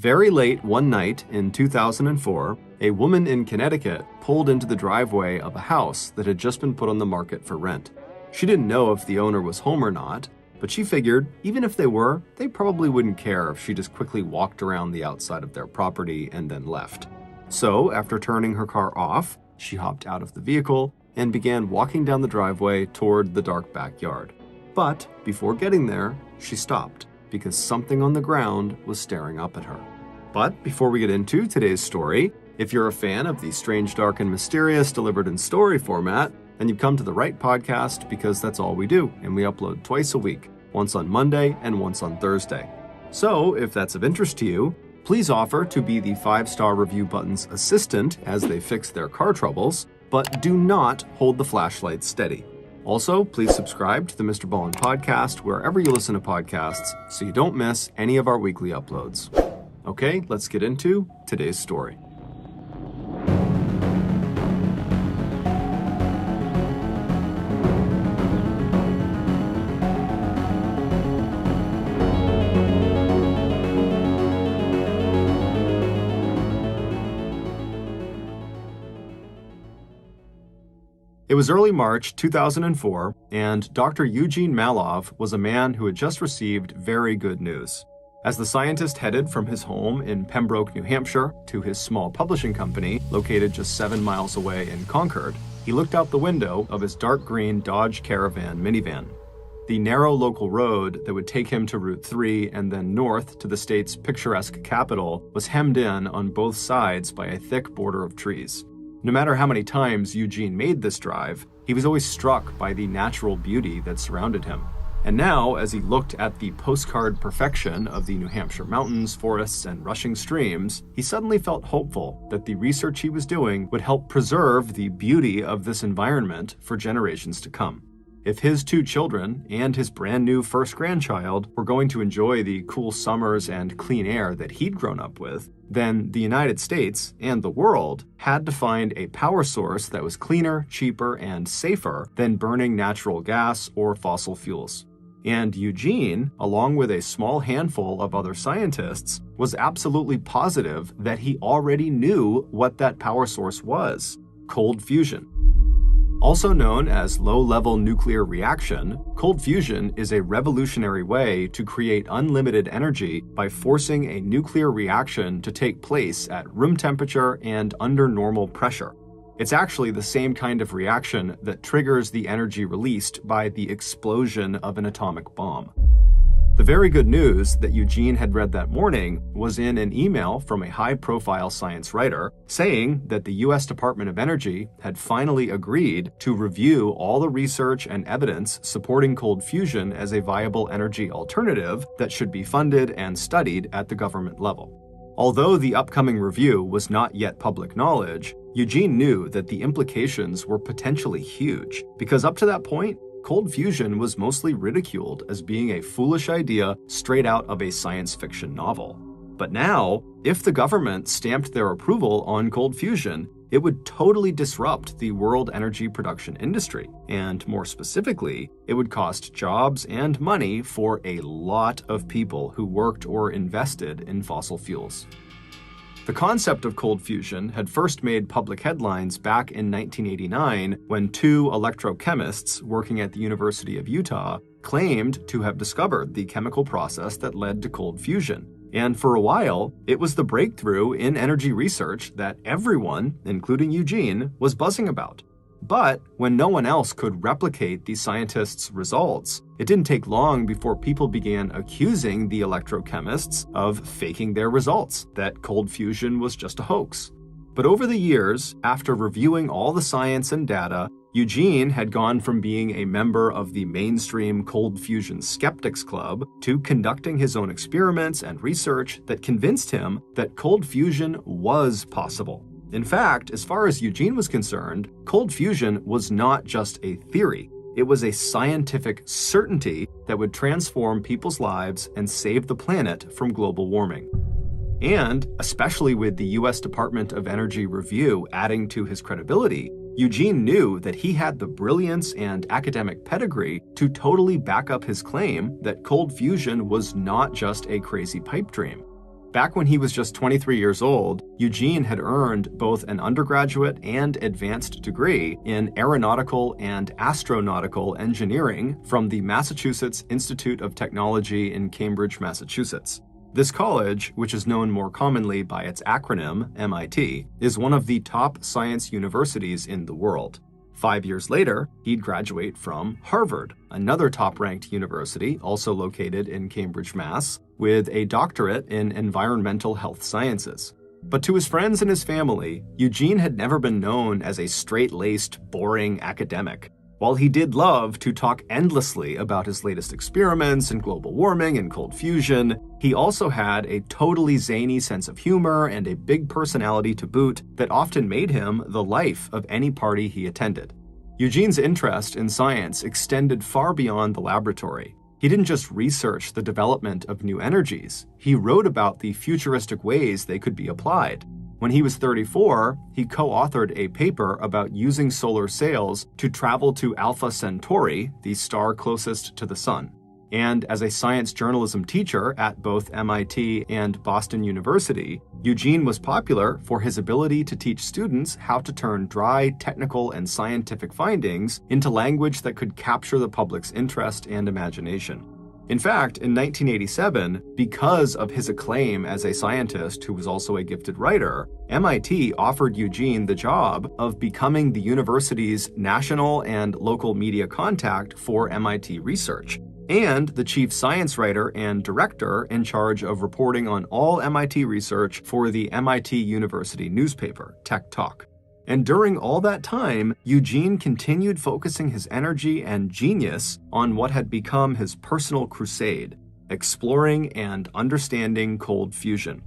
Very late one night in 2004, a woman in Connecticut pulled into the driveway of a house that had just been put on the market for rent. She didn't know if the owner was home or not, but she figured even if they were, they probably wouldn't care if she just quickly walked around the outside of their property and then left. So, after turning her car off, she hopped out of the vehicle and began walking down the driveway toward the dark backyard. But before getting there, she stopped because something on the ground was staring up at her. But before we get into today's story, if you're a fan of the strange, dark, and mysterious delivered in story format, then you've come to the right podcast because that's all we do, and we upload twice a week, once on Monday and once on Thursday. So, if that's of interest to you, please offer to be the 5-star review button's assistant as they fix their car troubles, but do not hold the flashlight steady. Also, please subscribe to the MrBallen podcast wherever you listen to podcasts so you don't miss any of our weekly uploads. Okay, let's get into today's story. It was early March 2004, and Dr. Eugene Malov was a man who had just received very good news. As the scientist headed from his home in Pembroke, New Hampshire, to his small publishing company located just 7 miles away in Concord, he looked out the window of his dark green Dodge Caravan minivan. The narrow local road that would take him to Route 3 and then north to the state's picturesque capital was hemmed in on both sides by a thick border of trees. No matter how many times Eugene made this drive, he was always struck by the natural beauty that surrounded him. And now, as he looked at the postcard perfection of the New Hampshire mountains, forests, and rushing streams, he suddenly felt hopeful that the research he was doing would help preserve the beauty of this environment for generations to come. If his 2 children and his brand new first grandchild were going to enjoy the cool summers and clean air that he'd grown up with, then the United States and the world had to find a power source that was cleaner, cheaper, and safer than burning natural gas or fossil fuels. And Eugene, along with a small handful of other scientists, was absolutely positive that he already knew what that power source was: cold fusion. Also known as low-level nuclear reaction, cold fusion is a revolutionary way to create unlimited energy by forcing a nuclear reaction to take place at room temperature and under normal pressure. It's actually the same kind of reaction that triggers the energy released by the explosion of an atomic bomb. The very good news that Eugene had read that morning was in an email from a high-profile science writer saying that the U.S. Department of Energy had finally agreed to review all the research and evidence supporting cold fusion as a viable energy alternative that should be funded and studied at the government level. Although the upcoming review was not yet public knowledge, Eugene knew that the implications were potentially huge, because up to that point, cold fusion was mostly ridiculed as being a foolish idea straight out of a science fiction novel. But now, if the government stamped their approval on cold fusion, it would totally disrupt the world energy production industry. And more specifically, it would cost jobs and money for a lot of people who worked or invested in fossil fuels. The concept of cold fusion had first made public headlines back in 1989 when 2 electrochemists working at the University of Utah claimed to have discovered the chemical process that led to cold fusion. And for a while, it was the breakthrough in energy research that everyone, including Eugene, was buzzing about. But when no one else could replicate the scientists' results, it didn't take long before people began accusing the electrochemists of faking their results, that cold fusion was just a hoax. But over the years, after reviewing all the science and data, Eugene had gone from being a member of the mainstream cold fusion skeptics club to conducting his own experiments and research that convinced him that cold fusion was possible. In fact, as far as Eugene was concerned, cold fusion was not just a theory. It was a scientific certainty that would transform people's lives and save the planet from global warming. And, especially with the U.S. Department of Energy review adding to his credibility, Eugene knew that he had the brilliance and academic pedigree to totally back up his claim that cold fusion was not just a crazy pipe dream. Back when he was just 23 years old, Eugene had earned both an undergraduate and advanced degree in aeronautical and astronautical engineering from the Massachusetts Institute of Technology in Cambridge, Massachusetts. This college, which is known more commonly by its acronym MIT, is one of the top science universities in the world. 5 years later, he'd graduate from Harvard, another top-ranked university also located in Cambridge, Mass., with a doctorate in environmental health sciences. But to his friends and his family, Eugene had never been known as a straight-laced, boring academic. While he did love to talk endlessly about his latest experiments in global warming and cold fusion, he also had a totally zany sense of humor and a big personality to boot that often made him the life of any party he attended. Eugene's interest in science extended far beyond the laboratory. He didn't just research the development of new energies, he wrote about the futuristic ways they could be applied. When he was 34, he co-authored a paper about using solar sails to travel to Alpha Centauri, the star closest to the Sun. And as a science journalism teacher at both MIT and Boston University, Eugene was popular for his ability to teach students how to turn dry, technical, and scientific findings into language that could capture the public's interest and imagination. In fact, in 1987, because of his acclaim as a scientist who was also a gifted writer, MIT offered Eugene the job of becoming the university's national and local media contact for MIT research, and the chief science writer and director in charge of reporting on all MIT research for the MIT University newspaper, Tech Talk. And during all that time, Eugene continued focusing his energy and genius on what had become his personal crusade, exploring and understanding cold fusion.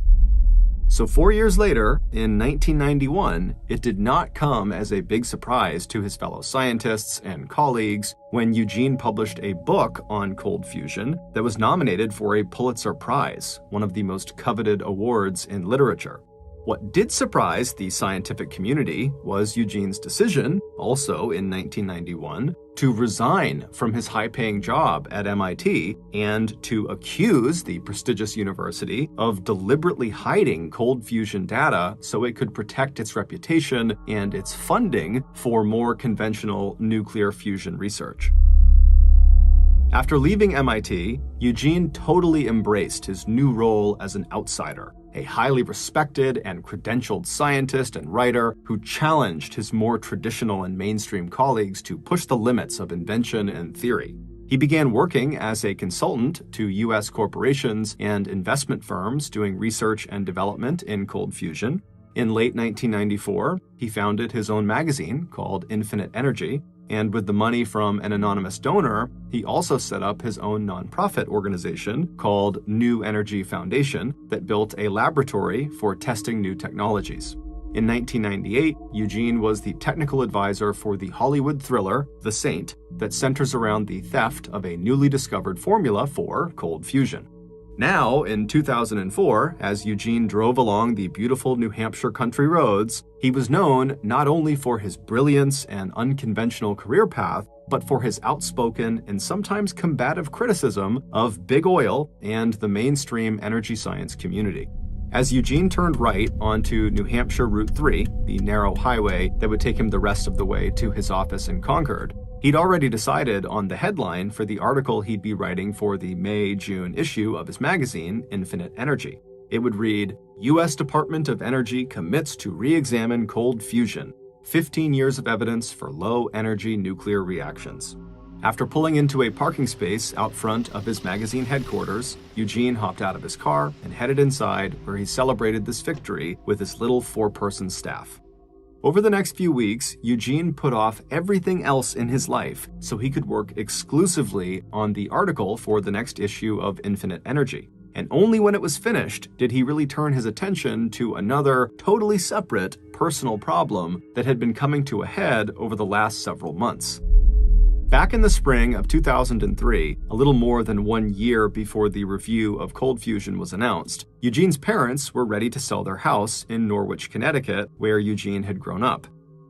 So 4 years later, in 1991, it did not come as a big surprise to his fellow scientists and colleagues when Eugene published a book on cold fusion that was nominated for a Pulitzer Prize, one of the most coveted awards in literature. What did surprise the scientific community was Eugene's decision, also in 1991, to resign from his high-paying job at MIT and to accuse the prestigious university of deliberately hiding cold fusion data so it could protect its reputation and its funding for more conventional nuclear fusion research. After leaving MIT, Eugene totally embraced his new role as an outsider, a highly respected and credentialed scientist and writer who challenged his more traditional and mainstream colleagues to push the limits of invention and theory. He began working as a consultant to U.S. corporations and investment firms doing research and development in cold fusion. In late 1994, he founded his own magazine called Infinite Energy, and with the money from an anonymous donor, he also set up his own nonprofit organization called New Energy Foundation that built a laboratory for testing new technologies. In 1998, Eugene was the technical advisor for the Hollywood thriller The Saint that centers around the theft of a newly discovered formula for cold fusion. Now, in 2004, as Eugene drove along the beautiful New Hampshire country roads, he was known not only for his brilliance and unconventional career path, but for his outspoken and sometimes combative criticism of big oil and the mainstream energy science community. As Eugene turned right onto New Hampshire Route 3, the narrow highway that would take him the rest of the way to his office in Concord, he'd already decided on the headline for the article he'd be writing for the May-June issue of his magazine, Infinite Energy. It would read, U.S. Department of Energy commits to re-examine cold fusion, 15 years of evidence for low-energy nuclear reactions. After pulling into a parking space out front of his magazine headquarters, Eugene hopped out of his car and headed inside where he celebrated this victory with his little 4-person staff. Over the next few weeks, Eugene put off everything else in his life so he could work exclusively on the article for the next issue of Infinite Energy. And only when it was finished did he really turn his attention to another, totally separate, personal problem that had been coming to a head over the last several months. Back in the spring of 2003, a little more than 1 year before the review of cold fusion was announced, Eugene's parents were ready to sell their house in Norwich, Connecticut, where Eugene had grown up.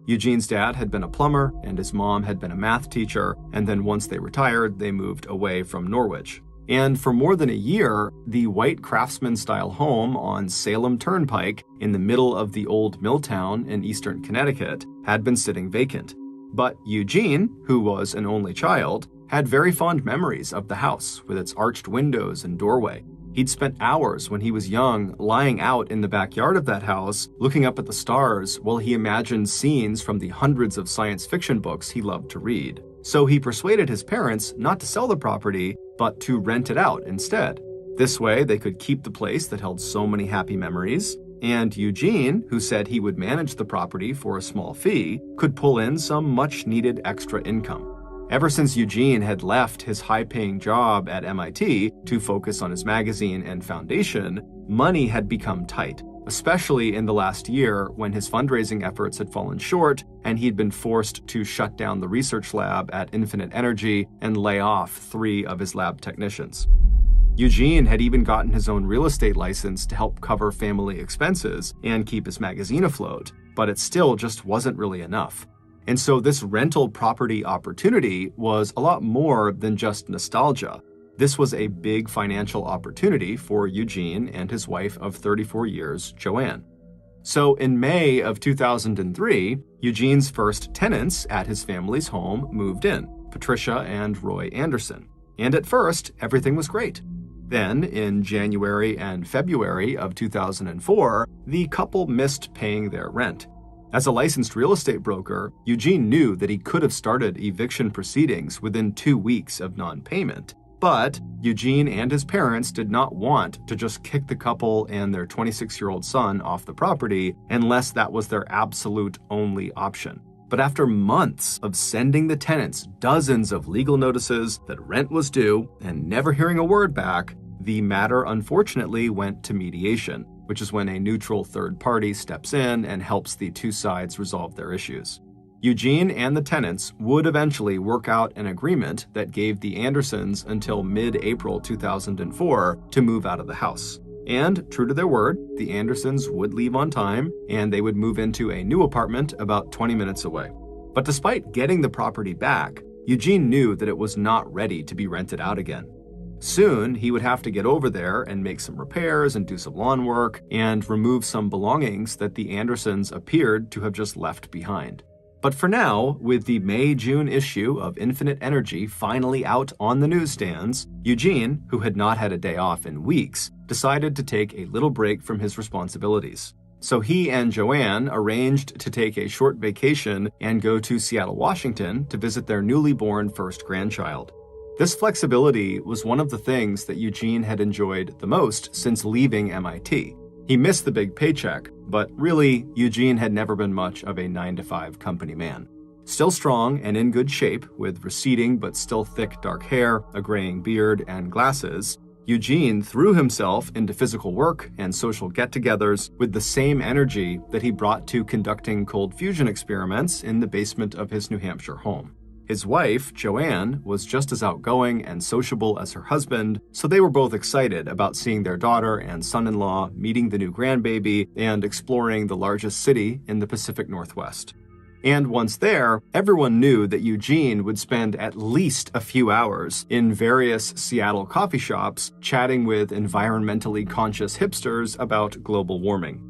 Eugene's dad had been a plumber, and his mom had been a math teacher, and then once they retired, they moved away from Norwich. And for more than a year, the white craftsman-style home on Salem Turnpike in the middle of the old mill town in eastern Connecticut had been sitting vacant. But Eugene, who was an only child, had very fond memories of the house with its arched windows and doorway. He'd spent hours when he was young lying out in the backyard of that house, looking up at the stars while he imagined scenes from the hundreds of science fiction books he loved to read. So he persuaded his parents not to sell the property, but to rent it out instead. This way, they could keep the place that held so many happy memories, and Eugene, who said he would manage the property for a small fee, could pull in some much-needed extra income. Ever since Eugene had left his high-paying job at MIT to focus on his magazine and foundation, money had become tight, especially in the last year when his fundraising efforts had fallen short and he'd been forced to shut down the research lab at Infinite Energy and lay off 3 of his lab technicians. Eugene had even gotten his own real estate license to help cover family expenses and keep his magazine afloat, but it still just wasn't really enough. And so this rental property opportunity was a lot more than just nostalgia. This was a big financial opportunity for Eugene and his wife of 34 years, Joanne. So in May of 2003, Eugene's first tenants at his family's home moved in, Patricia and Roy Anderson. And at first, everything was great. Then, in January and February of 2004, the couple missed paying their rent. As a licensed real estate broker, Eugene knew that he could have started eviction proceedings within 2 weeks of non-payment. But Eugene and his parents did not want to just kick the couple and their 26-year-old son off the property unless that was their absolute only option. But after months of sending the tenants dozens of legal notices that rent was due and never hearing a word back, the matter unfortunately went to mediation, which is when a neutral third party steps in and helps the two sides resolve their issues. Eugene and the tenants would eventually work out an agreement that gave the Andersons until mid-April 2004 to move out of the house. And, true to their word, the Andersons would leave on time, and they would move into a new apartment about 20 minutes away. But despite getting the property back, Eugene knew that it was not ready to be rented out again. Soon, he would have to get over there and make some repairs and do some lawn work and remove some belongings that the Andersons appeared to have just left behind. But for now, with the May-June issue of Infinite Energy finally out on the newsstands, Eugene, who had not had a day off in weeks, decided to take a little break from his responsibilities. So he and Joanne arranged to take a short vacation and go to Seattle, Washington to visit their newly born first grandchild. This flexibility was one of the things that Eugene had enjoyed the most since leaving MIT. He missed the big paycheck, but really, Eugene had never been much of a 9-to-5 company man. Still strong and in good shape, with receding but still thick dark hair, a graying beard, and glasses, Eugene threw himself into physical work and social get-togethers with the same energy that he brought to conducting cold fusion experiments in the basement of his New Hampshire home. His wife, Joanne, was just as outgoing and sociable as her husband, so they were both excited about seeing their daughter and son-in-law, meeting the new grandbaby, and exploring the largest city in the Pacific Northwest. And once there, everyone knew that Eugene would spend at least a few hours in various Seattle coffee shops chatting with environmentally conscious hipsters about global warming.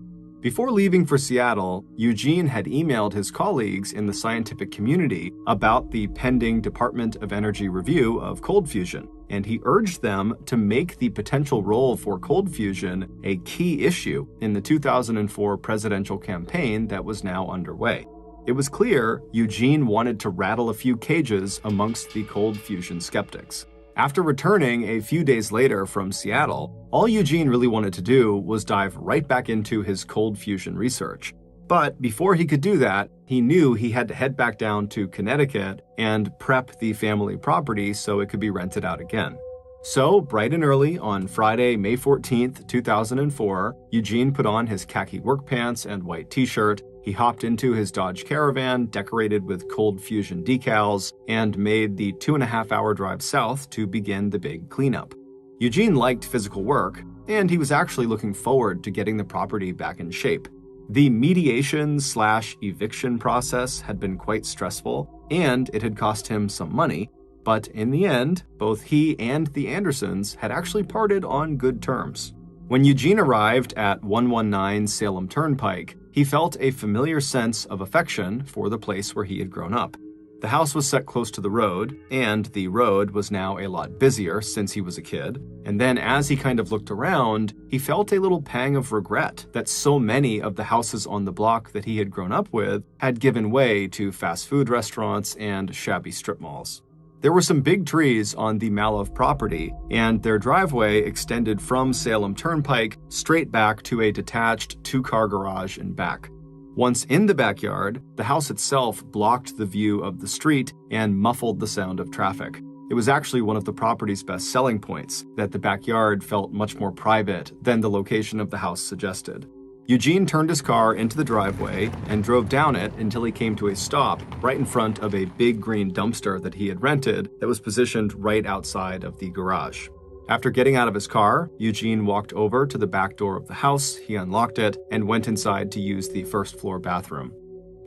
Before leaving for Seattle, Eugene had emailed his colleagues in the scientific community about the pending Department of Energy review of cold fusion, and he urged them to make the potential role for cold fusion a key issue in the 2004 presidential campaign that was now underway. It was clear Eugene wanted to rattle a few cages amongst the cold fusion skeptics. After returning a few days later from Seattle, all Eugene really wanted to do was dive right back into his cold fusion research. But before he could do that, he knew he had to head back down to Connecticut and prep the family property so it could be rented out again. So, bright and early on Friday, May 14th, 2004, Eugene put on his khaki work pants and white t-shirt. He hopped into his Dodge Caravan, decorated with cold fusion decals, and made the 2.5-hour drive south to begin the big cleanup. Eugene liked physical work, and he was actually looking forward to getting the property back in shape. The mediation/eviction process had been quite stressful, and it had cost him some money, But in the end, both he and the Andersons had actually parted on good terms. When Eugene arrived at 119 Salem Turnpike, he felt a familiar sense of affection for the place where he had grown up. The house was set close to the road, and the road was now a lot busier since he was a kid. And then as he kind of looked around, he felt a little pang of regret that so many of the houses on the block that he had grown up with had given way to fast food restaurants and shabby strip malls. There were some big trees on the Malov property, and their driveway extended from Salem Turnpike straight back to a detached two-car garage in back. Once in the backyard, the house itself blocked the view of the street and muffled the sound of traffic. It was actually one of the property's best selling points, that the backyard felt much more private than the location of the house suggested. Eugene turned his car into the driveway and drove down it until he came to a stop right in front of a big green dumpster that he had rented that was positioned right outside of the garage. After getting out of his car, Eugene walked over to the back door of the house, he unlocked it, and went inside to use the first-floor bathroom.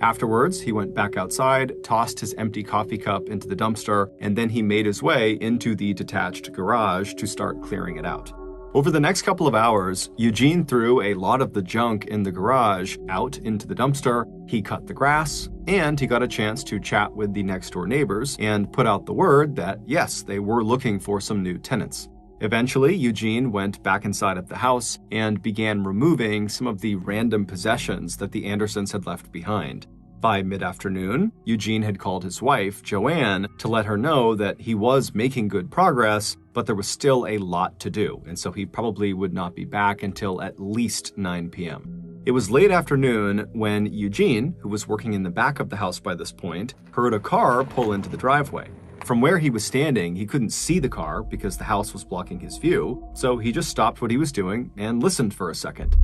Afterwards, he went back outside, tossed his empty coffee cup into the dumpster, and then he made his way into the detached garage to start clearing it out. Over the next couple of hours, Eugene threw a lot of the junk in the garage out into the dumpster, he cut the grass, and he got a chance to chat with the next-door neighbors and put out the word that, yes, they were looking for some new tenants. Eventually, Eugene went back inside of the house and began removing some of the random possessions that the Andersons had left behind. By mid-afternoon, Eugene had called his wife, Joanne, to let her know that he was making good progress, but there was still a lot to do, and so he probably would not be back until at least 9 p.m. It was late afternoon when Eugene, who was working in the back of the house by this point, heard a car pull into the driveway. From where he was standing, he couldn't see the car because the house was blocking his view, so he just stopped what he was doing and listened for a second.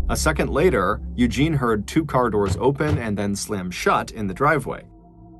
A second later, Eugene heard two car doors open and then slam shut in the driveway.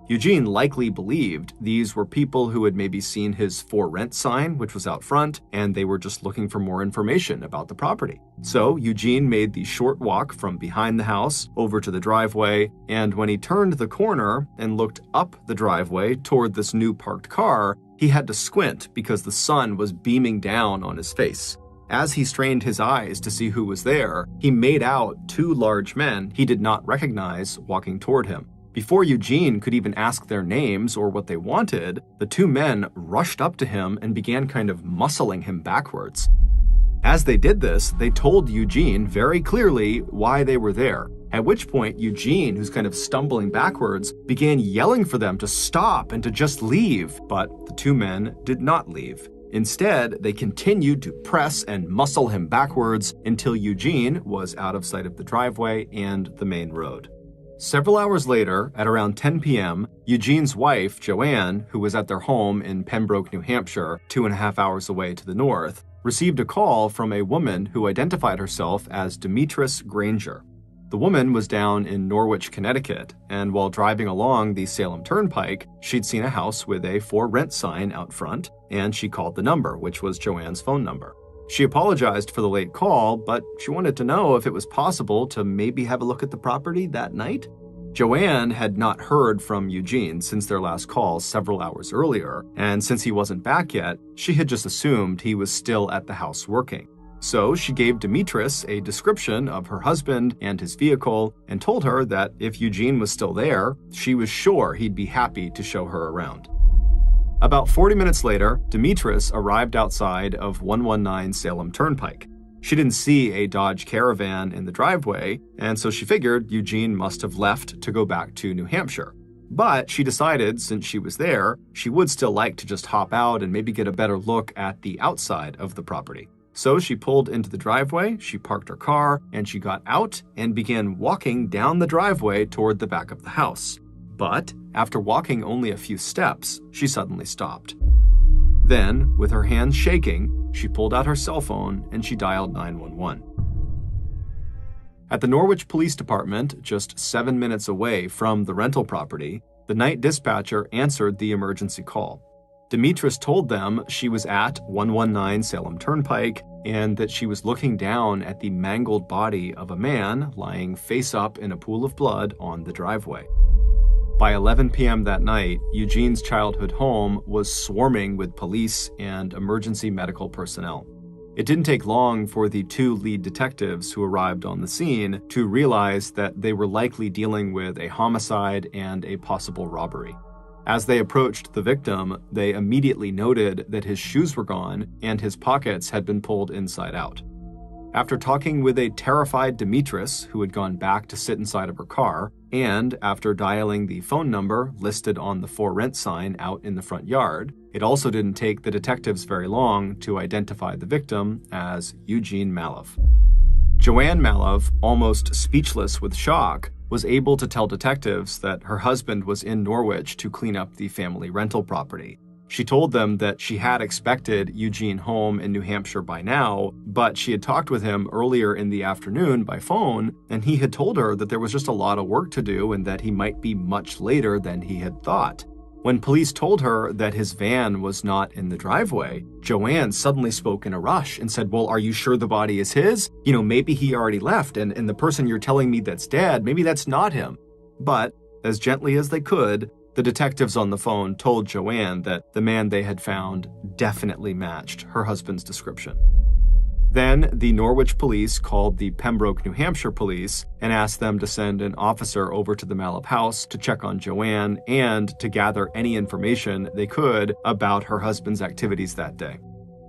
Eugene likely believed these were people who had maybe seen his for rent sign, which was out front, and they were just looking for more information about the property. So Eugene made the short walk from behind the house over to the driveway, and when he turned the corner and looked up the driveway toward this new parked car, he had to squint because the sun was beaming down on his face. As he strained his eyes to see who was there, he made out two large men he did not recognize walking toward him. Before Eugene could even ask their names or what they wanted, the two men rushed up to him and began kind of muscling him backwards. As they did this, they told Eugene very clearly why they were there, at which point Eugene, who's kind of stumbling backwards, began yelling for them to stop and to just leave, but the two men did not leave. Instead, they continued to press and muscle him backwards until Eugene was out of sight of the driveway and the main road. Several hours later, at around 10 p.m., Eugene's wife, Joanne, who was at their home in Pembroke, New Hampshire, 2.5 hours away to the north, received a call from a woman who identified herself as Demetris Granger. The woman was down in Norwich, Connecticut, and while driving along the Salem Turnpike, she'd seen a house with a for rent sign out front, and she called the number, which was Joanne's phone number. She apologized for the late call, but she wanted to know if it was possible to maybe have a look at the property that night. Joanne had not heard from Eugene since their last call several hours earlier, and since he wasn't back yet, she had just assumed he was still at the house working. So she gave Demetris a description of her husband and his vehicle and told her that if Eugene was still there, she was sure he'd be happy to show her around. About 40 minutes later, Demetris arrived outside of 119 Salem Turnpike. She didn't see a Dodge Caravan in the driveway, and so she figured Eugene must have left to go back to New Hampshire. But she decided, since she was there, she would still like to just hop out and maybe get a better look at the outside of the property. So she pulled into the driveway, she parked her car, and she got out and began walking down the driveway toward the back of the house. But after walking only a few steps, she suddenly stopped. Then, with her hands shaking, she pulled out her cell phone and she dialed 911. At the Norwich Police Department, just 7 minutes away from the rental property, the night dispatcher answered the emergency call. Demetris told them she was at 119 Salem Turnpike and that she was looking down at the mangled body of a man lying face up in a pool of blood on the driveway. By 11 p.m. that night, Eugene's childhood home was swarming with police and emergency medical personnel. It didn't take long for the two lead detectives who arrived on the scene to realize that they were likely dealing with a homicide and a possible robbery. As they approached the victim, they immediately noted that his shoes were gone and his pockets had been pulled inside out. After talking with a terrified Demetris who had gone back to sit inside of her car, and after dialing the phone number listed on the for rent sign out in the front yard, it also didn't take the detectives very long to identify the victim as Eugene Malov. Joanne Malov, almost speechless with shock, was able to tell detectives that her husband was in Norwich to clean up the family rental property. She told them that she had expected Eugene home in New Hampshire by now, but she had talked with him earlier in the afternoon by phone, and he had told her that there was just a lot of work to do and that he might be much later than he had thought. When police told her that his van was not in the driveway, Joanne suddenly spoke in a rush and said, "Well, are you sure the body is his? Maybe he already left, and the person you're telling me that's dead, maybe that's not him." But, as gently as they could, the detectives on the phone told Joanne that the man they had found definitely matched her husband's description. Then the Norwich police called the Pembroke, New Hampshire police and asked them to send an officer over to the Malov house to check on Joanne and to gather any information they could about her husband's activities that day.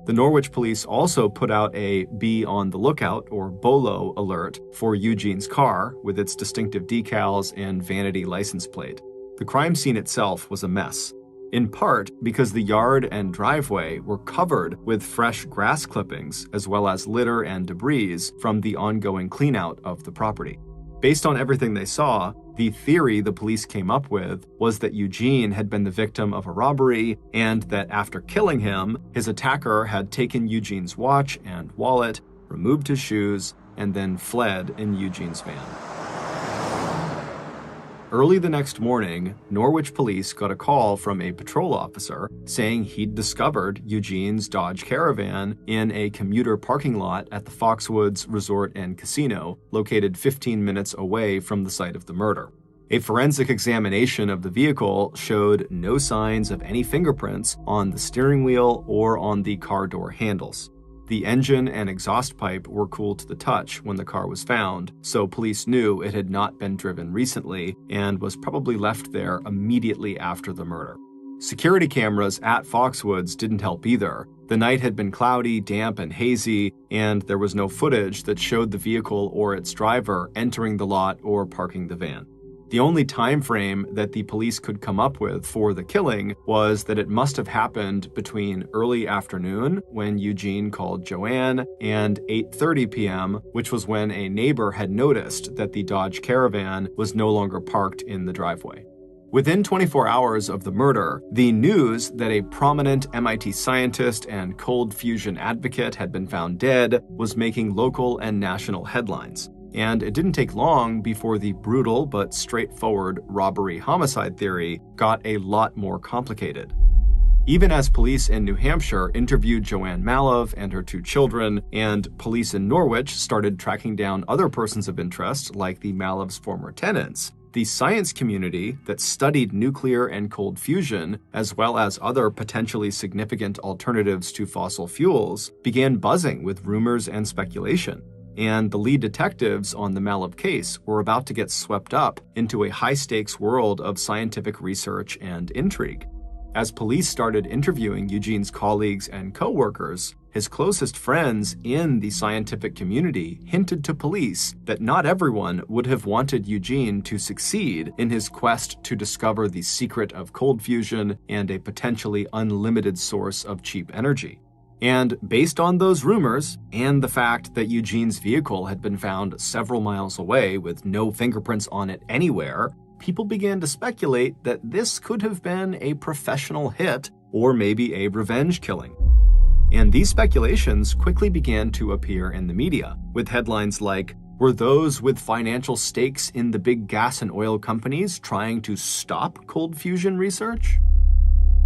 The Norwich police also put out a be on the lookout, or BOLO, alert for Eugene's car with its distinctive decals and vanity license plate. The crime scene itself was a mess, in part because the yard and driveway were covered with fresh grass clippings as well as litter and debris from the ongoing cleanout of the property. Based on everything they saw, the theory the police came up with was that Eugene had been the victim of a robbery and that after killing him, his attacker had taken Eugene's watch and wallet, removed his shoes, and then fled in Eugene's van. Early the next morning, Norwich police got a call from a patrol officer saying he'd discovered Eugene's Dodge Caravan in a commuter parking lot at the Foxwoods Resort and Casino, located 15 minutes away from the site of the murder. A forensic examination of the vehicle showed no signs of any fingerprints on the steering wheel or on the car door handles. The engine and exhaust pipe were cool to the touch when the car was found, so police knew it had not been driven recently and was probably left there immediately after the murder. Security cameras at Foxwoods didn't help either. The night had been cloudy, damp, and hazy, and there was no footage that showed the vehicle or its driver entering the lot or parking the van. The only time frame that the police could come up with for the killing was that it must have happened between early afternoon, when Eugene called Joanne, and 8:30 p.m., which was when a neighbor had noticed that the Dodge Caravan was no longer parked in the driveway. Within 24 hours of the murder, the news that a prominent MIT scientist and cold fusion advocate had been found dead was making local and national headlines. And it didn't take long before the brutal but straightforward robbery-homicide theory got a lot more complicated. Even as police in New Hampshire interviewed Joanne Malov and her two children, and police in Norwich started tracking down other persons of interest, like the Malovs' former tenants, the science community that studied nuclear and cold fusion, as well as other potentially significant alternatives to fossil fuels, began buzzing with rumors and speculation. And the lead detectives on the Malov case were about to get swept up into a high-stakes world of scientific research and intrigue. As police started interviewing Eugene's colleagues and co-workers, his closest friends in the scientific community hinted to police that not everyone would have wanted Eugene to succeed in his quest to discover the secret of cold fusion and a potentially unlimited source of cheap energy. And based on those rumors, and the fact that Eugene's vehicle had been found several miles away with no fingerprints on it anywhere, people began to speculate that this could have been a professional hit or maybe a revenge killing. And these speculations quickly began to appear in the media, with headlines like, "Were those with financial stakes in the big gas and oil companies trying to stop cold fusion research?"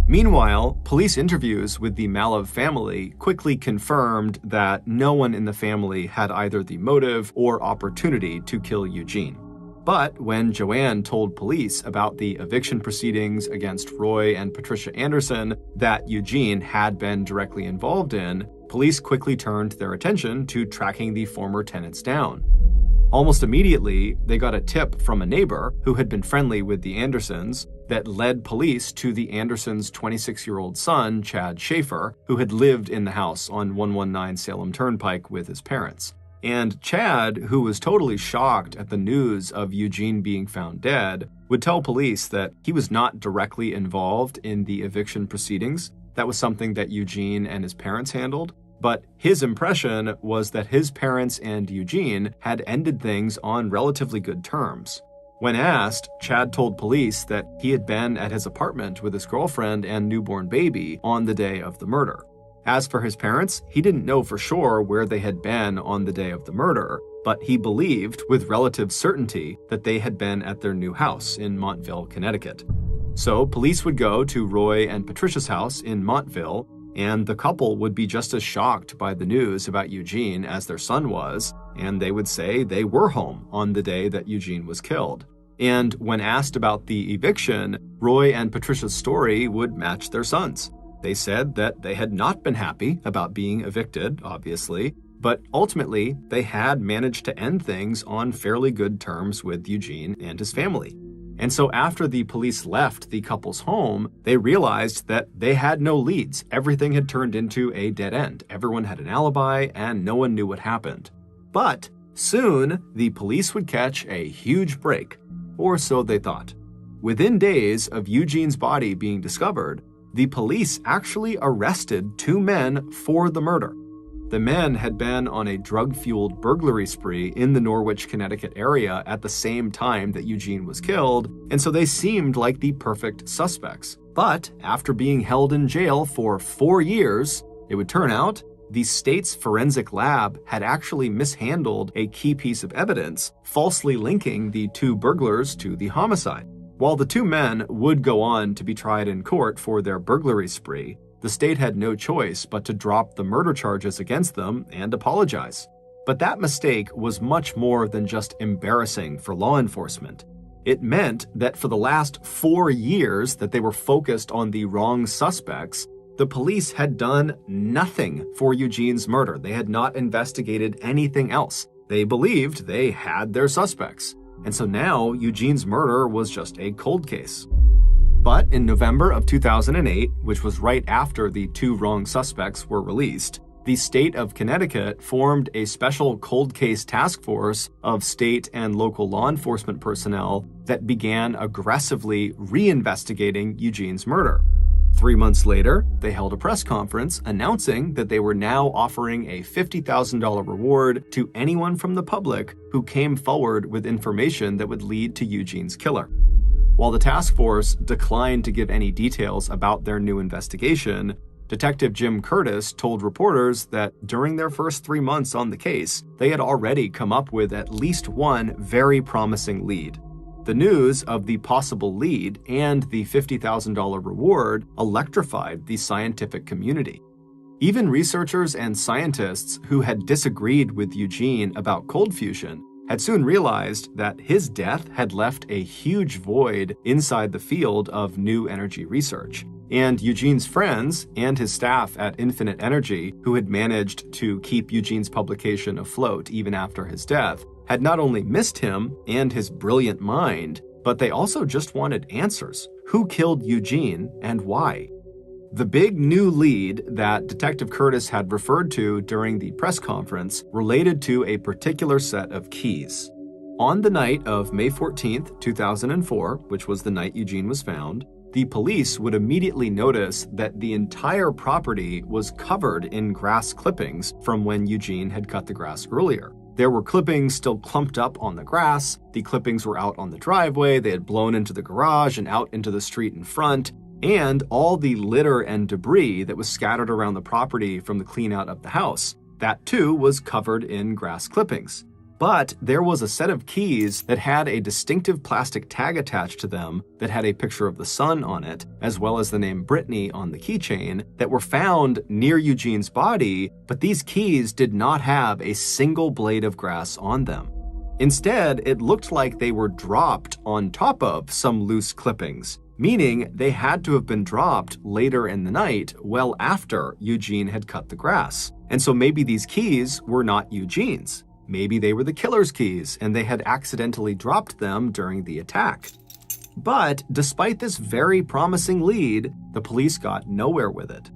Meanwhile, police interviews with the Malov family quickly confirmed that no one in the family had either the motive or opportunity to kill Eugene. But when Joanne told police about the eviction proceedings against Roy and Patricia Anderson that Eugene had been directly involved in, police quickly turned their attention to tracking the former tenants down. Almost immediately, they got a tip from a neighbor who had been friendly with the Andersons that led police to the Andersons' 26-year-old son, Chad Schaefer, who had lived in the house on 119 Salem Turnpike with his parents. And Chad, who was totally shocked at the news of Eugene being found dead, would tell police that he was not directly involved in the eviction proceedings. That was something that Eugene and his parents handled. But his impression was that his parents and Eugene had ended things on relatively good terms. When asked, Chad told police that he had been at his apartment with his girlfriend and newborn baby on the day of the murder. As for his parents, he didn't know for sure where they had been on the day of the murder, but he believed with relative certainty that they had been at their new house in Montville, Connecticut. So police would go to Roy and Patricia's house in Montville, and the couple would be just as shocked by the news about Eugene as their son was, and they would say they were home on the day that Eugene was killed. And when asked about the eviction, Roy and Patricia's story would match their son's. They said that they had not been happy about being evicted, obviously, but ultimately they had managed to end things on fairly good terms with Eugene and his family. And so after the police left the couple's home, they realized that they had no leads. Everything had turned into a dead end. Everyone had an alibi and no one knew what happened. But soon, the police would catch a huge break, or so they thought. Within days of Eugene's body being discovered, the police actually arrested 2 men for the murder. The men had been on a drug-fueled burglary spree in the Norwich, Connecticut area at the same time that Eugene was killed, and so they seemed like the perfect suspects. But after being held in jail for 4 years, it would turn out the state's forensic lab had actually mishandled a key piece of evidence, falsely linking the 2 burglars to the homicide. While the 2 men would go on to be tried in court for their burglary spree, the state had no choice but to drop the murder charges against them and apologize. But that mistake was much more than just embarrassing for law enforcement. It meant that for the last 4 years that they were focused on the wrong suspects, the police had done nothing for Eugene's murder. They had not investigated anything else. They believed they had their suspects. And so now Eugene's murder was just a cold case. But in November of 2008, which was right after the 2 wrong suspects were released, the state of Connecticut formed a special cold case task force of state and local law enforcement personnel that began aggressively reinvestigating Eugene's murder. 3 months later, they held a press conference announcing that they were now offering a $50,000 reward to anyone from the public who came forward with information that would lead to Eugene's killer. While the task force declined to give any details about their new investigation, Detective Jim Curtis told reporters that during their first 3 months on the case, they had already come up with at least one very promising lead. The news of the possible lead and the $50,000 reward electrified the scientific community. Even researchers and scientists who had disagreed with Eugene about cold fusion had soon realized that his death had left a huge void inside the field of new energy research. And Eugene's friends and his staff at Infinite Energy, who had managed to keep Eugene's publication afloat even after his death, had not only missed him and his brilliant mind, but they also just wanted answers. Who killed Eugene and why? The big new lead that Detective Curtis had referred to during the press conference related to a particular set of keys. On the night of May 14th, 2004, which was the night Eugene was found, the police would immediately notice that the entire property was covered in grass clippings from when Eugene had cut the grass earlier. There were clippings still clumped up on the grass, the clippings were out on the driveway, they had blown into the garage and out into the street in front, and all the litter and debris that was scattered around the property from the cleanout of the house, that too was covered in grass clippings. But there was a set of keys that had a distinctive plastic tag attached to them that had a picture of the sun on it, as well as the name Brittany on the keychain, that were found near Eugene's body, but these keys did not have a single blade of grass on them. Instead, it looked like they were dropped on top of some loose clippings, meaning they had to have been dropped later in the night, well after Eugene had cut the grass. And so maybe these keys were not Eugene's. Maybe they were the killer's keys, and they had accidentally dropped them during the attack. But despite this very promising lead, the police got nowhere with it.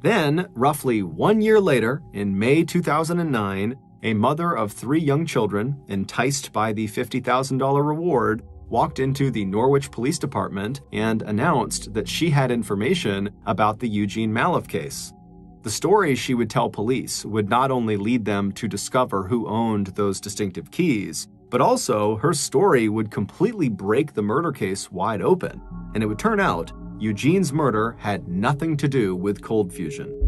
Then, roughly 1 year later, in May 2009, a mother of 3 young children, enticed by the $50,000 reward, walked into the Norwich Police Department and announced that she had information about the Eugene Mallove case. The story she would tell police would not only lead them to discover who owned those distinctive keys, but also her story would completely break the murder case wide open, and it would turn out Eugene's murder had nothing to do with cold fusion.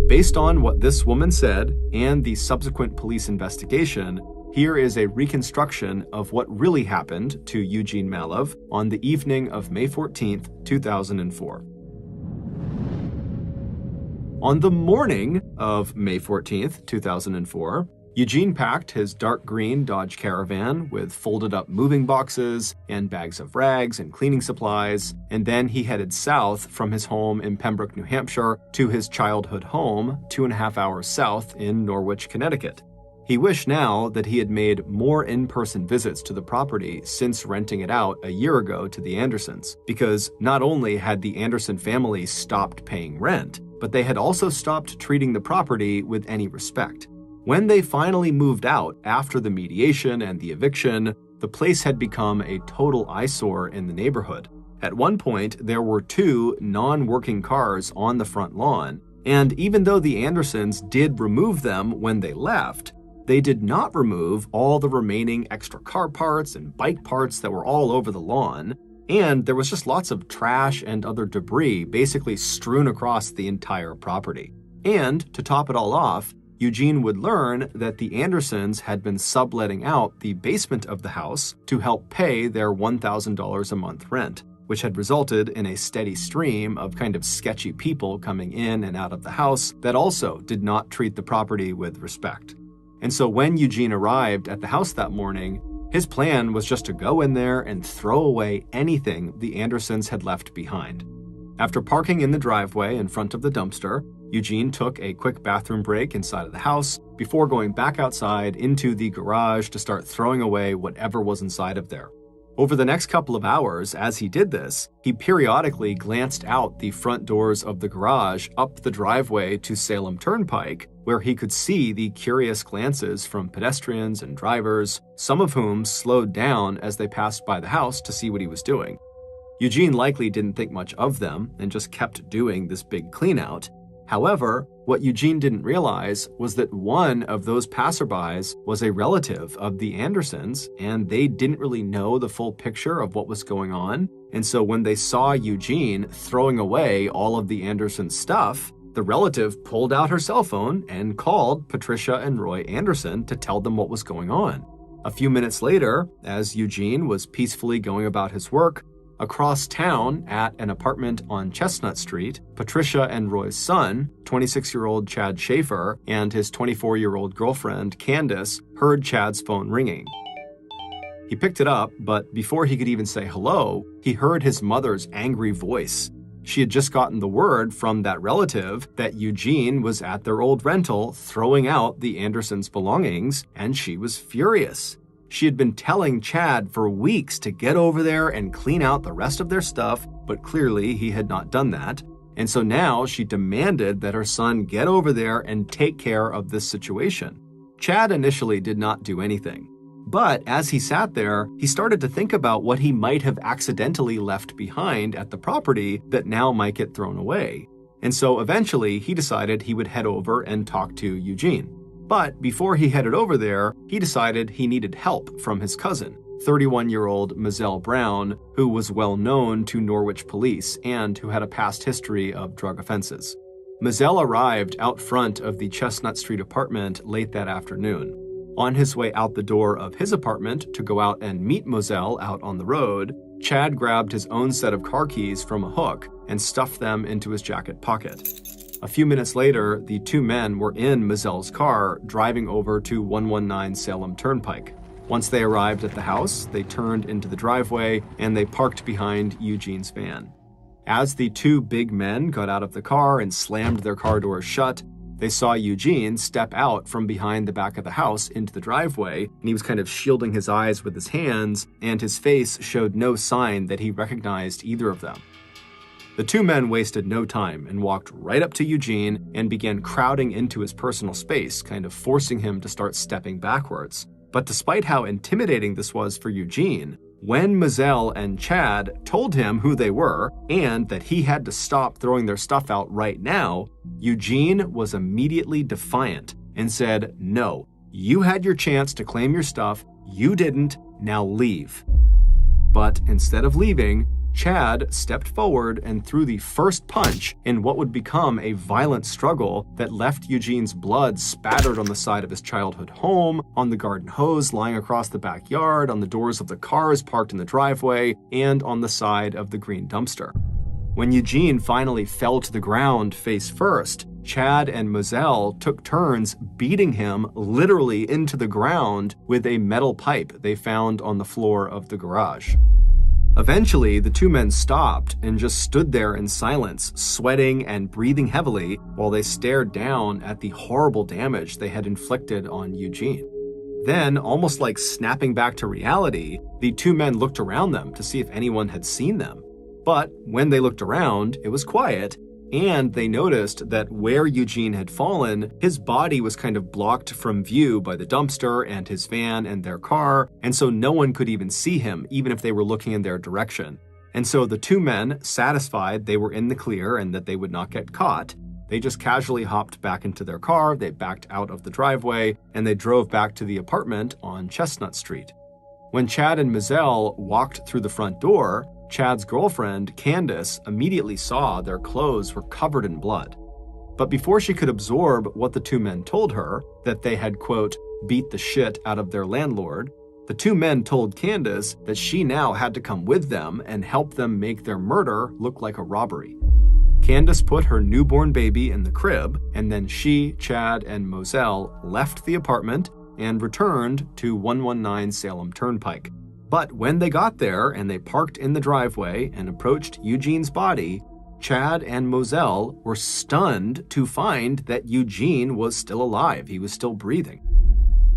Based on what this woman said and the subsequent police investigation, here is a reconstruction of what really happened to Eugene Mallove on the evening of May 14, 2004. On the morning of May 14, 2004, Eugene packed his dark green Dodge Caravan with folded up moving boxes and bags of rags and cleaning supplies, and then he headed south from his home in Pembroke, New Hampshire to his childhood home 2.5 hours south in Norwich, Connecticut. He wished now that he had made more in-person visits to the property since renting it out a year ago to the Andersons, because not only had the Anderson family stopped paying rent, but they had also stopped treating the property with any respect. When they finally moved out after the mediation and the eviction, the place had become a total eyesore in the neighborhood. At one point, there were 2 non-working cars on the front lawn, and even though the Andersons did remove them when they left, they did not remove all the remaining extra car parts and bike parts that were all over the lawn, and there was just lots of trash and other debris basically strewn across the entire property. And to top it all off, Eugene would learn that the Andersons had been subletting out the basement of the house to help pay their $1,000 a month rent, which had resulted in a steady stream of kind of sketchy people coming in and out of the house that also did not treat the property with respect. And so when Eugene arrived at the house that morning, his plan was just to go in there and throw away anything the Andersons had left behind. After parking in the driveway in front of the dumpster, Eugene took a quick bathroom break inside of the house before going back outside into the garage to start throwing away whatever was inside of there. Over the next couple of hours, as he did this, he periodically glanced out the front doors of the garage up the driveway to Salem Turnpike, where he could see the curious glances from pedestrians and drivers, some of whom slowed down as they passed by the house to see what he was doing. Eugene likely didn't think much of them and just kept doing this big cleanout. However, what Eugene didn't realize was that one of those passerbys was a relative of the Andersons, and they didn't really know the full picture of what was going on. And so when they saw Eugene throwing away all of the Andersons' stuff, the relative pulled out her cell phone and called Patricia and Roy Anderson to tell them what was going on. A few minutes later, as Eugene was peacefully going about his work, across town at an apartment on Chestnut Street, Patricia and Roy's son, 26-year-old Chad Schaefer, and his 24-year-old girlfriend, Candace, heard Chad's phone ringing. He picked it up, but before he could even say hello, he heard his mother's angry voice. She had just gotten the word from that relative that Eugene was at their old rental throwing out the Andersons' belongings, and she was furious. She had been telling Chad for weeks to get over there and clean out the rest of their stuff, but clearly he had not done that. And so now she demanded that her son get over there and take care of this situation. Chad initially did not do anything. But as he sat there, he started to think about what he might have accidentally left behind at the property that now might get thrown away. And so eventually he decided he would head over and talk to Eugene. But before he headed over there, he decided he needed help from his cousin, 31-year-old Mozzelle Brown, who was well known to Norwich police and who had a past history of drug offenses. Mozzelle arrived out front of the Chestnut Street apartment late that afternoon. On his way out the door of his apartment to go out and meet Mozzelle out on the road, Chad grabbed his own set of car keys from a hook and stuffed them into his jacket pocket. A few minutes later, the 2 men were in Mozzelle's car driving over to 119 Salem Turnpike. Once they arrived at the house, they turned into the driveway and they parked behind Eugene's van. As the two big men got out of the car and slammed their car doors shut, they saw Eugene step out from behind the back of the house into the driveway, and he was kind of shielding his eyes with his hands, and his face showed no sign that he recognized either of them. The two men wasted no time and walked right up to Eugene and began crowding into his personal space, kind of forcing him to start stepping backwards. But despite how intimidating this was for Eugene, when Mozzelle and Chad told him who they were and that he had to stop throwing their stuff out right now, Eugene was immediately defiant and said, "No, you had your chance to claim your stuff, you didn't, now leave." But instead of leaving, Chad stepped forward and threw the first punch in what would become a violent struggle that left Eugene's blood spattered on the side of his childhood home, on the garden hose lying across the backyard, on the doors of the cars parked in the driveway, and on the side of the green dumpster. When Eugene finally fell to the ground face first, Chad and Mozzelle took turns beating him literally into the ground with a metal pipe they found on the floor of the garage. Eventually, the two men stopped and just stood there in silence, sweating and breathing heavily while they stared down at the horrible damage they had inflicted on Eugene. Then, almost like snapping back to reality, the two men looked around them to see if anyone had seen them. But when they looked around, it was quiet, and they noticed that where Eugene had fallen, his body was kind of blocked from view by the dumpster and his van and their car, and so no one could even see him, even if they were looking in their direction. And so the two men, satisfied they were in the clear and that they would not get caught, they just casually hopped back into their car, they backed out of the driveway, and they drove back to the apartment on Chestnut Street. When Chad and Mozzelle walked through the front door, Chad's girlfriend, Candace, immediately saw their clothes were covered in blood. But before she could absorb what the two men told her, that they had, quote, beat the shit out of their landlord, the two men told Candace that she now had to come with them and help them make their murder look like a robbery. Candace put her newborn baby in the crib, and then she, Chad, and Mozzelle left the apartment and returned to 119 Salem Turnpike. But when they got there and they parked in the driveway and approached Eugene's body, Chad and Mozzelle were stunned to find that Eugene was still alive. He was still breathing.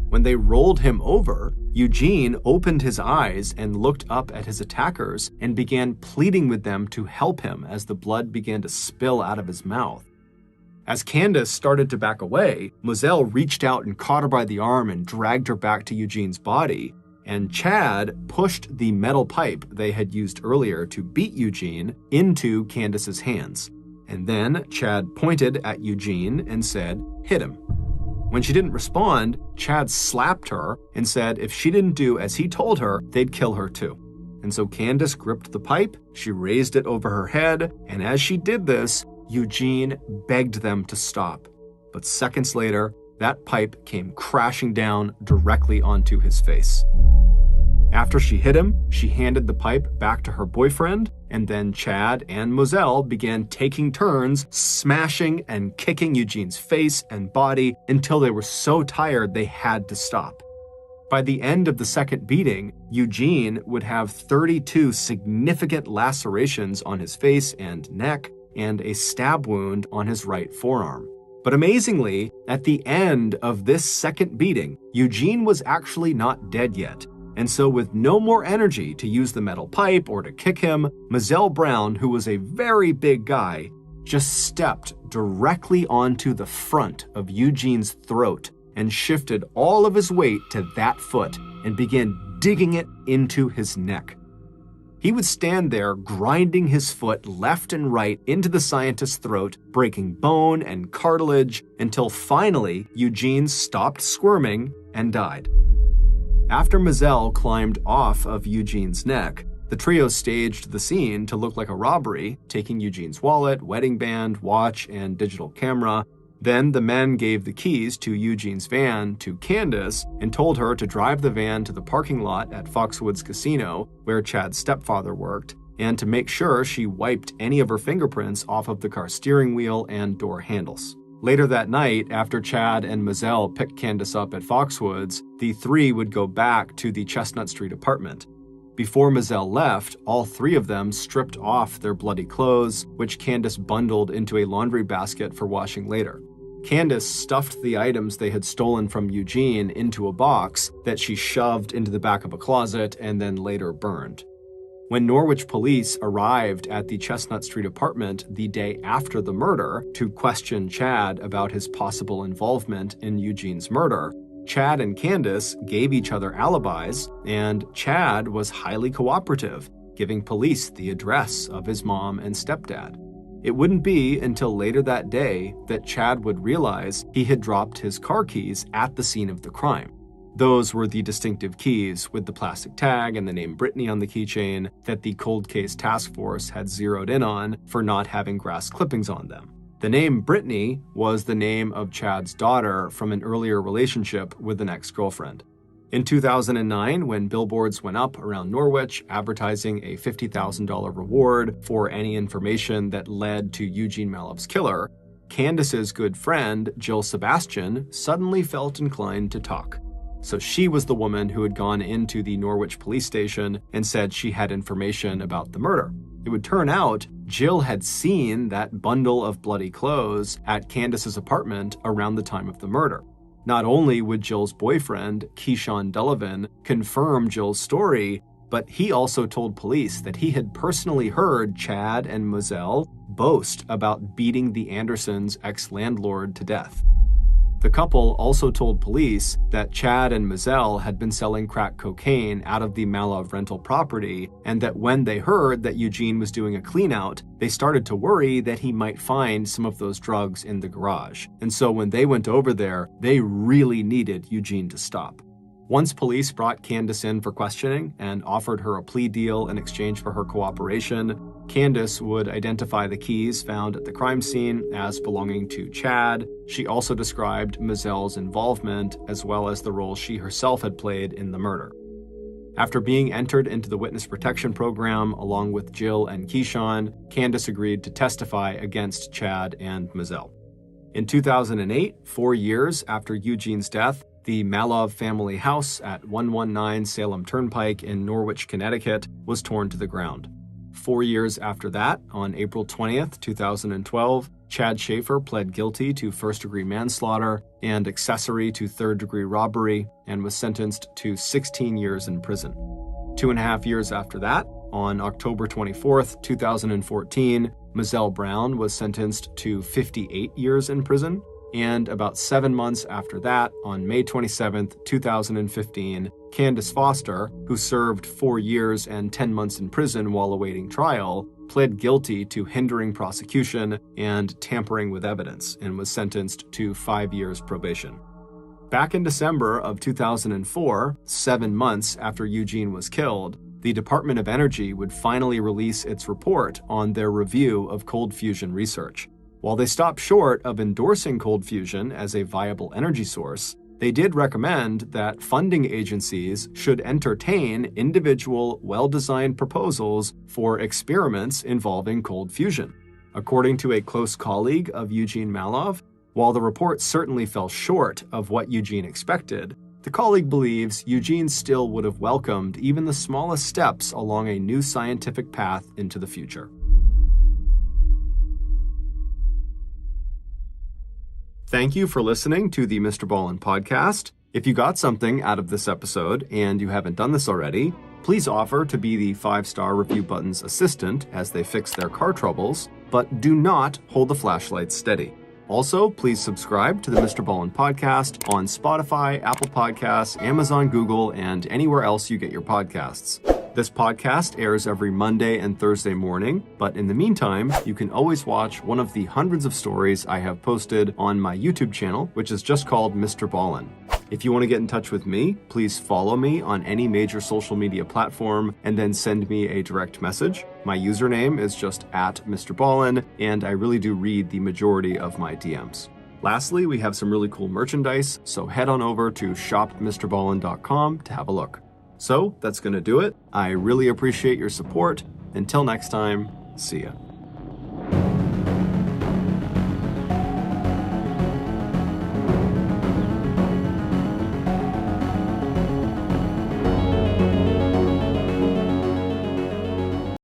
When they rolled him over, Eugene opened his eyes and looked up at his attackers and began pleading with them to help him as the blood began to spill out of his mouth. As Candace started to back away, Mozzelle reached out and caught her by the arm and dragged her back to Eugene's body. And Chad pushed the metal pipe they had used earlier to beat Eugene into Candace's hands. And then Chad pointed at Eugene and said, "Hit him." When she didn't respond, Chad slapped her and said if she didn't do as he told her, they'd kill her too. And so Candace gripped the pipe, she raised it over her head, and as she did this, Eugene begged them to stop. But seconds later, that pipe came crashing down directly onto his face. After she hit him, she handed the pipe back to her boyfriend, and then Chad and Mozzelle began taking turns smashing and kicking Eugene's face and body until they were so tired they had to stop. By the end of the second beating, Eugene would have 32 significant lacerations on his face and neck, and a stab wound on his right forearm. But amazingly, at the end of this second beating, Eugene was actually not dead yet. And so with no more energy to use the metal pipe or to kick him, Mozzelle Brown, who was a very big guy, just stepped directly onto the front of Eugene's throat and shifted all of his weight to that foot and began digging it into his neck. He would stand there grinding his foot left and right into the scientist's throat, breaking bone and cartilage until finally Eugene stopped squirming and died. After Mozzelle climbed off of Eugene's neck, the trio staged the scene to look like a robbery, taking Eugene's wallet, wedding band, watch, and digital camera. Then the men gave the keys to Eugene's van to Candace and told her to drive the van to the parking lot at Foxwoods Casino, where Chad's stepfather worked, and to make sure she wiped any of her fingerprints off of the car steering wheel and door handles. Later that night, after Chad and Mozzelle picked Candace up at Foxwoods, the three would go back to the Chestnut Street apartment. Before Mozzelle left, all three of them stripped off their bloody clothes, which Candace bundled into a laundry basket for washing later. Candace stuffed the items they had stolen from Eugene into a box that she shoved into the back of a closet and then later burned. When Norwich police arrived at the Chestnut Street apartment the day after the murder to question Chad about his possible involvement in Eugene's murder, Chad and Candace gave each other alibis, and Chad was highly cooperative, giving police the address of his mom and stepdad. It wouldn't be until later that day that Chad would realize he had dropped his car keys at the scene of the crime. Those were the distinctive keys with the plastic tag and the name Brittany on the keychain that the cold case task force had zeroed in on for not having grass clippings on them. The name Brittany was the name of Chad's daughter from an earlier relationship with an ex-girlfriend. In 2009, when billboards went up around Norwich advertising a $50,000 reward for any information that led to Eugene Malov's killer, Candace's good friend, Jill Sebastian, suddenly felt inclined to talk. So she was the woman who had gone into the Norwich police station and said she had information about the murder. It would turn out Jill had seen that bundle of bloody clothes at Candace's apartment around the time of the murder. Not only would Jill's boyfriend, Keyshawn Delavan, confirm Jill's story, but he also told police that he had personally heard Chad and Mozzelle boast about beating the Andersons' ex-landlord to death. The couple also told police that Chad and Mozzelle had been selling crack cocaine out of the Malov rental property, and that when they heard that Eugene was doing a cleanout, they started to worry that he might find some of those drugs in the garage. And so when they went over there, they really needed Eugene to stop. Once police brought Candace in for questioning and offered her a plea deal in exchange for her cooperation, Candace would identify the keys found at the crime scene as belonging to Chad. She also described Mozzelle's involvement, as well as the role she herself had played in the murder. After being entered into the witness protection program along with Jill and Keyshawn, Candace agreed to testify against Chad and Mozzelle. In 2008, 4 years after Eugene's death, the Malov family house at 119 Salem Turnpike in Norwich, Connecticut, was torn to the ground. 4 years after that, on April 20th, 2012, Chad Schaefer pled guilty to first-degree manslaughter and accessory to third-degree robbery and was sentenced to 16 years in prison. 2.5 years after that, on October 24th, 2014, Mozzelle Brown was sentenced to 58 years in prison. And about 7 months after that, on May 27, 2015, Candace Foster, who served 4 years and 10 months in prison while awaiting trial, pled guilty to hindering prosecution and tampering with evidence and was sentenced to 5 years probation. Back in December of 2004, 7 months after Eugene was killed, the Department of Energy would finally release its report on their review of cold fusion research. While they stopped short of endorsing cold fusion as a viable energy source, they did recommend that funding agencies should entertain individual, well-designed proposals for experiments involving cold fusion. According to a close colleague of Eugene Malov, while the report certainly fell short of what Eugene expected, the colleague believes Eugene still would have welcomed even the smallest steps along a new scientific path into the future. Thank you for listening to the MrBallen podcast. If you got something out of this episode and you haven't done this already, please offer to be the 5-star review button's assistant as they fix their car troubles, but do not hold the flashlight steady. Also, please subscribe to the MrBallen podcast on Spotify, Apple Podcasts, Amazon, Google, and anywhere else you get your podcasts. This podcast airs every Monday and Thursday morning, but in the meantime, you can always watch one of the hundreds of stories I have posted on my YouTube channel, which is just called MrBallen. If you want to get in touch with me, please follow me on any major social media platform and then send me a direct message. My username is just @MrBallen, and I really do read the majority of my DMs. Lastly, we have some really cool merchandise, so head on over to shopmrballen.com to have a look. So that's going to do it. I really appreciate your support. Until next time, see ya.